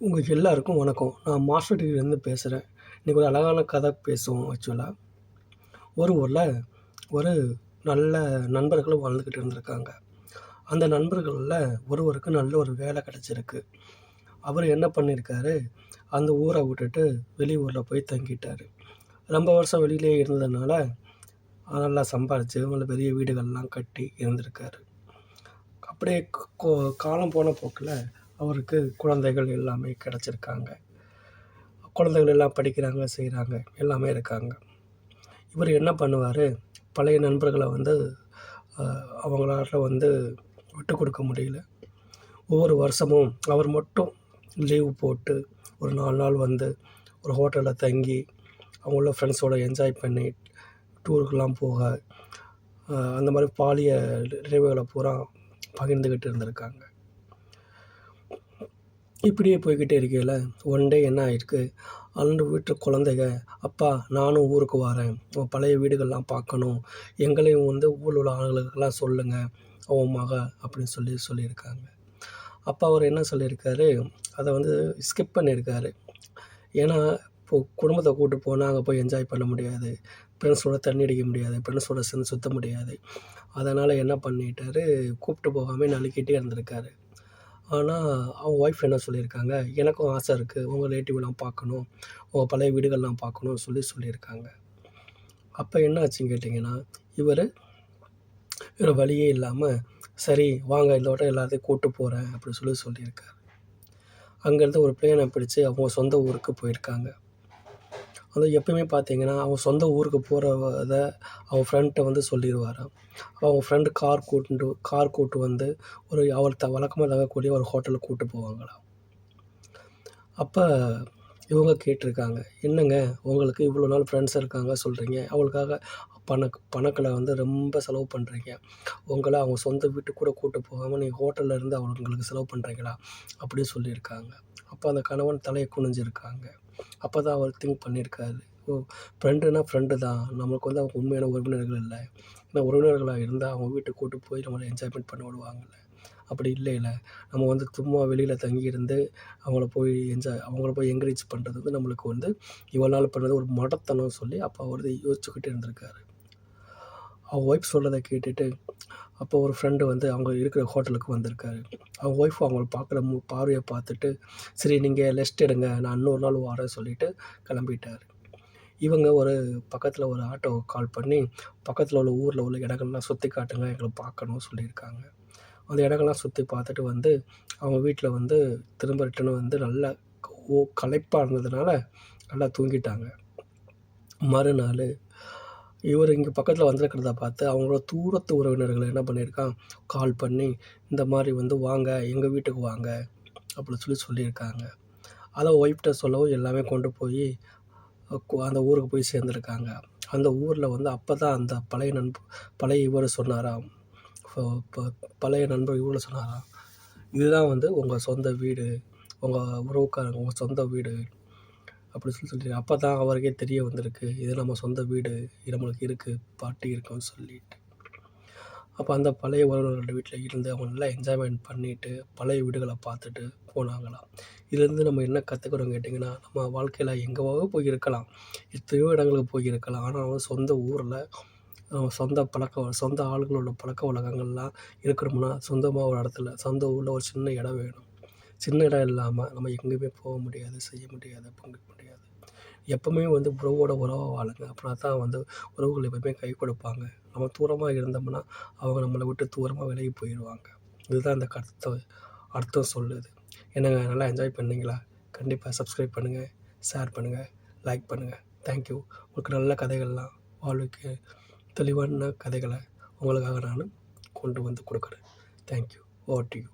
உங்கள் எல்லாருக்கும் வணக்கம். நான் மாஸ்டர் டிகிரிலேருந்து பேசுகிறேன். இன்றைக்கி ஒரு அழகான கதை பேசுவோம். ஆக்சுவலாக ஒரு ஊரில் ஒரு நல்ல நண்பர்கள் வாழ்ந்துக்கிட்டு இருந்திருக்காங்க. அந்த நண்பர்களில் ஒருவருக்கு நல்ல ஒரு வேலை கிடச்சிருக்கு. அவர் என்ன பண்ணியிருக்காரு, அந்த ஊரை விட்டுட்டு வெளியூரில் போய் தங்கிட்டார். ரொம்ப வருஷம் வெளியிலே இருந்ததுனால நல்லா சம்பாரித்து நல்ல பெரிய வீடுகள்லாம் கட்டி இருந்திருக்காரு. அப்படியே காலம் போன போக்கில் அவருக்கு குழந்தைகள் எல்லாமே கிடச்சிருக்காங்க. குழந்தைகள் எல்லாம் படிக்கிறாங்க, செய்கிறாங்க, எல்லாமே இருக்காங்க. இவர் என்ன பண்ணுவார், பழைய நண்பர்களை அவங்களால விட்டு கொடுக்க முடியல. ஒவ்வொரு வருஷமும் அவர் மட்டும் லீவு போட்டு ஒரு 4 நாள் ஒரு ஹோட்டலில் தங்கி அவங்களோட ஃப்ரெண்ட்ஸோடு என்ஜாய் பண்ணி டூருக்கெல்லாம் போக அந்த மாதிரி பாலிய நினைவுகளை பூரா பகிர்ந்துக்கிட்டு இருந்திருக்காங்க. இப்படியே போய்கிட்டே இருக்கையில் ஒன் டே என்ன ஆகிருக்கு, அந்த வீட்டு குழந்தைங்க, அப்பா நானும் ஊருக்கு வரேன், பழைய வீடுகள்லாம் பார்க்கணும், எங்களையும் ஊரில் உள்ள ஆளுகளுக்கெல்லாம் சொல்லுங்கள், அவன் மக அப்படின்னு சொல்லியிருக்காங்க. அப்பா அவர் என்ன சொல்லியிருக்காரு, அதை ஸ்கிப் பண்ணியிருக்காரு. ஏன்னா இப்போது குடும்பத்தை கூப்பிட்டு போனால் அங்கே போய் என்ஜாய் பண்ண முடியாது, ஃப்ரெண்ட்ஸோட தண்ணி அடிக்க முடியாது, ஃப்ரெண்ட்ஸோட சேர்ந்து சுற்ற முடியாது. அதனால் என்ன பண்ணிட்டாரு, கூப்பிட்டு போகாமல் நழுக்கிட்டே இருந்திருக்காரு. ஆனால் அவங்க ஒய்ஃப் என்ன சொல்லியிருக்காங்க, எனக்கும் ஆசை இருக்குது, உங்கள் ரிலேட்டிவ்லாம் பார்க்கணும், உங்கள் பழைய வீடுகள்லாம் பார்க்கணும் சொல்லியிருக்காங்க. அப்போ என்ன ஆச்சுன்னு கேட்டிங்கன்னா, வேறு வழியே இல்லாமல் சரி வாங்க இந்த வட்டம் எல்லாத்தையும் கூப்பிட்டு போகிறேன் அப்படின்னு சொல்லியிருக்காரு. அங்கேருந்து ஒரு பிளேனை பிடிச்சி அவங்க சொந்த ஊருக்கு போயிருக்காங்க. எப்பயுமே பார்த்தீங்கன்னா அவங்க சொந்த ஊருக்கு போகிறத அவங்க ஃப்ரெண்ட்டை சொல்லிடுவாராம். அவங்க ஃப்ரெண்டு கார் கூட்டு அவர் வழக்கமாக தங்கக்கூடிய ஒரு ஹோட்டலுக்கு கூப்பிட்டு போவாங்களாம். அப்போ இவங்க கேட்டிருக்காங்க, என்னங்க உங்களுக்கு இவ்வளோ நாள் ஃப்ரெண்ட்ஸ் இருக்காங்க சொல்கிறீங்க, அவங்களுக்காக பணக்களை ரொம்ப செலவு பண்ணுறீங்க, உங்களை அவங்க சொந்த வீட்டுக்கு கூட கூப்பிட்டு போகாமல் நீங்கள் ஹோட்டலில் இருந்து அவங்களுக்கு செலவு பண்ணுறீங்களா அப்படின்னு சொல்லியிருக்காங்க. அப்போ அந்த கணவன் தலையை குனிஞ்சிருக்காங்க. அப்போ தான் அவர் திங்க் பண்ணியிருக்காரு, ஃப்ரெண்டுனா ஃப்ரெண்டு தான், நம்மளுக்கு அவங்க உண்மையான உறவினர்கள் இல்லை. ஏன்னா உறவினர்களாக இருந்தால் அவங்க வீட்டுக்கு கூப்பிட்டு போய் நம்மளை என்ஜாய்மெண்ட் பண்ண விடுவாங்கள்ல, அப்படி இல்லைல்ல. நம்ம சும்மா வெளியில் தங்கியிருந்து அவங்கள போய் என்கரேஜ் பண்ணுறது நம்மளுக்கு இவ்வளோ நாள் பண்ணுறது ஒரு மடத்தனம் சொல்லி அப்போ அவர் யோசிச்சுக்கிட்டு இருந்திருக்காரு. அவங்க ஒய்ஃப் சொல்கிறத கேட்டுட்டு அப்போ ஒரு ஃப்ரெண்டு அவங்க இருக்கிற ஹோட்டலுக்கு வந்திருக்காரு. அவங்க ஒய்ஃப் அவங்கள பார்க்குற பார்வையை பார்த்துட்டு, சரி நீங்கள் ரெஸ்ட் எடுங்க, நான் இன்னொரு நாள் வரேன் சொல்லிவிட்டு கிளம்பிட்டார். இவங்க பக்கத்தில் ஒரு ஆட்டோ கால் பண்ணி பக்கத்தில் உள்ள ஊரில் உள்ள இடங்கள்லாம் சுற்றி காட்டுங்க, எங்களை பார்க்கணும் சொல்லியிருக்காங்க. அந்த இடங்கள்லாம் சுற்றி பார்த்துட்டு அவங்க வீட்டில் திரும்ப ரிட்டர்னு நல்லா களைப்பாக இருந்ததுனால நல்லா தூங்கிட்டாங்க. மறுநாள் இவர் இங்கே பக்கத்தில் வந்திருக்கிறத பார்த்து அவங்களோட தூரத்து உறவினர்கள் என்ன பண்ணியிருக்கான், கால் பண்ணி இந்த மாதிரி வாங்க எங்கள் வீட்டுக்கு வாங்க அப்படின்னு சொல்லியிருக்காங்க. அதை ஒய்ஃப்கிட்ட சொல்லவும் எல்லாமே கொண்டு போய் அந்த ஊருக்கு போய் சேர்ந்துருக்காங்க. அந்த ஊரில் அப்போ தான் அந்த பழைய இவர் சொன்னாராம், பழைய நண்பர் இவர் சொன்னாராம், இதுதான் உங்கள் சொந்த வீடு, உங்கள் உறவுக்காரங்க உங்கள் சொந்த வீடு அப்படின்னு சொல்லி அப்போ தான் அவருக்கே தெரிய வந்திருக்கு, இது நம்ம சொந்த வீடு, இது நம்மளுக்கு இருக்குது, பாட்டி இருக்குன்னு சொல்லிட்டு. அப்போ அந்த பழைய உறவினர்களோட வீட்டில் இருந்து அவங்க நல்லா என்ஜாய்மெண்ட் பண்ணிவிட்டு பழைய வீடுகளை பார்த்துட்டு போனாங்களாம். இதுலேருந்து நம்ம என்ன கற்றுக்குறோம் கேட்டிங்கன்னா, நம்ம வாழ்க்கையில் எங்கேவோ போய் இருக்கலாம், எத்தனையோ இடங்களுக்கு போய் இருக்கலாம், ஆனால் சொந்த ஊரில் சொந்த ஆளுகளோட பழக்க வழக்கங்கள்லாம் இருக்கணும்னா சொந்தமாக ஒரு இடத்துல சொந்த ஊரில் ஒரு சின்ன இடம் வேணும். சின்ன இடம் இல்லாமல் நம்ம எங்கேயுமே போக முடியாது, செய்ய முடியாது, பங்கு முடியாது. எப்போவுமே உறவோட உறவாக வாழுங்க, அப்படின்னா தான் உறவுகள் எப்போயுமே கை கொடுப்பாங்க. நம்ம தூரமாக இருந்தோம்னா அவங்க நம்மளை விட்டு தூரமாக விலகி போயிடுவாங்க. இதுதான் இந்த அர்த்தம் சொல்லுது. என்னங்க நல்லா என்ஜாய் பண்ணீங்களா? கண்டிப்பாக சப்ஸ்கிரைப் பண்ணுங்கள், ஷேர் பண்ணுங்கள், லைக் பண்ணுங்கள். தேங்க்யூ. உங்களுக்கு நல்ல கதைகள்லாம், வாழ்வுக்கு தெளிவான கதைகளை உங்களுக்காக நான் கொண்டு கொடுக்குறேன். தேங்க்யூ. Over to you.